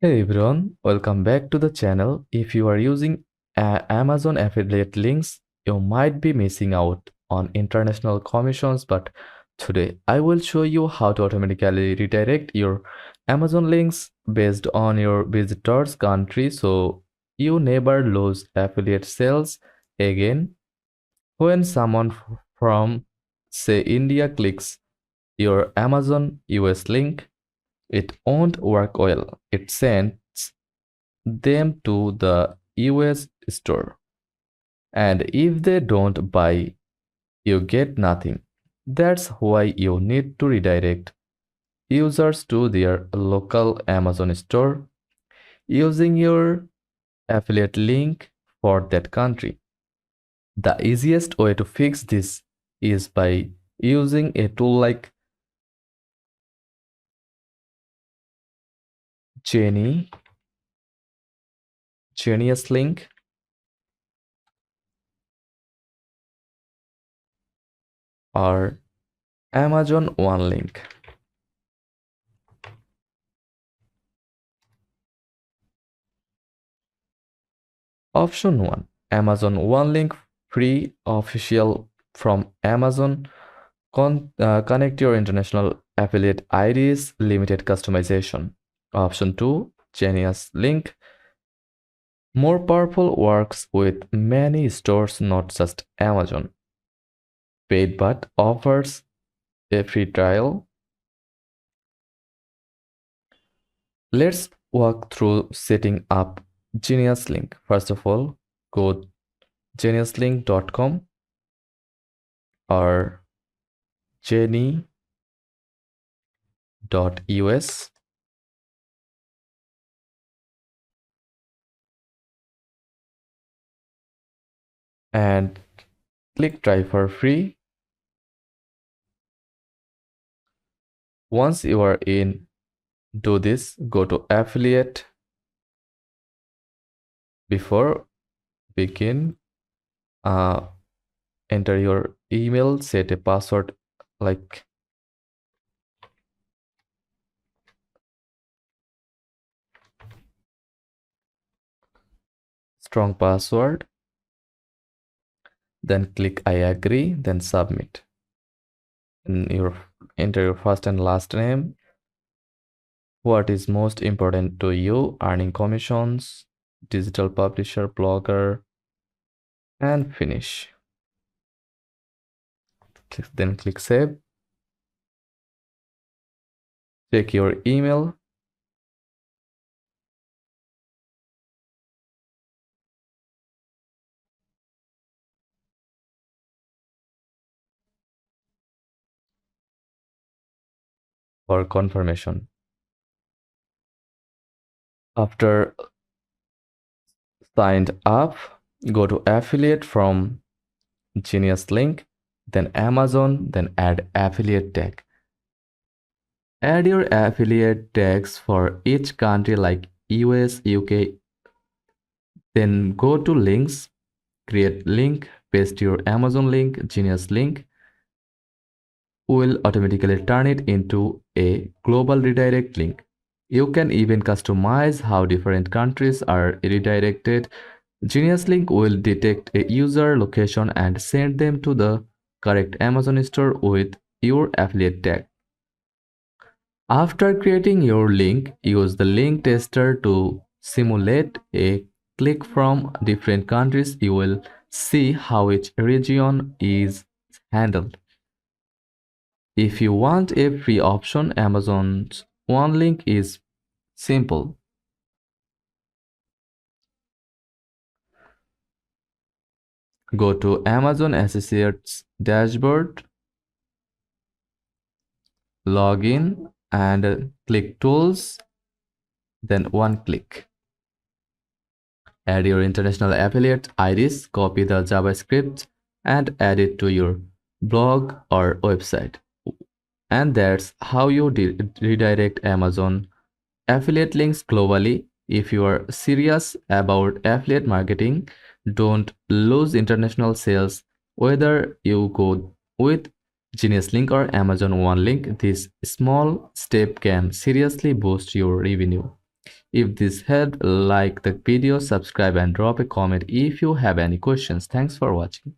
Hey everyone, welcome back to the channel. If you are using Amazon affiliate links, you might be missing out on international commissions, but today I will show you how to automatically redirect your Amazon links based on your visitor's country so you never lose affiliate sales again. When someone from, say, India clicks your Amazon US link, it won't work well. It sends them to the US store. And if they don't buy, you get nothing. That's why you need to redirect users to their local Amazon store using your affiliate link for that country. The easiest way to fix this is by using a tool like Genie, Genius Link, or Amazon One Link. Option 1, Amazon One Link, free, official from Amazon. Connect your international affiliate IDs, limited customization. Option 2, Genius Link, more powerful, works with many stores, not just Amazon. Paid but offers a free trial. Let's walk through setting up Genius Link. First of all, go geniuslink.com or genie.us and click try for free. Once you are in, do this, go to affiliate. Before begin, enter your email, set a password like strong password, then click I agree, then submit. And enter your first and last name, what is most important to you, earning commissions, digital publisher, blogger, and finish. Then click save. Check your email. For confirmation. After signed up, go to affiliate from Genius Link, then Amazon, then add affiliate tag. Add your affiliate tags for each country like US, UK. Then go to links, create link, paste your Amazon link, Genius link will automatically turn it into a global redirect link. You can even customize how different countries are redirected. Genius Link will detect a user location and send them to the correct Amazon store with your affiliate tag. After creating your link, use the link tester to simulate a click from different countries. You will see how each region is handled. If you want a free option, Amazon's One Link is simple. Go to Amazon Associates dashboard, log in and click Tools, then one click. Add your international affiliate IDs, copy the JavaScript and add it to your blog or website. And that's how you redirect Amazon affiliate links globally. If you are serious about affiliate marketing, don't lose international sales. Whether you go with Genius Link or Amazon One Link, this small step can seriously boost your revenue. If this helped, like the video, subscribe and drop a comment if you have any questions. Thanks for watching.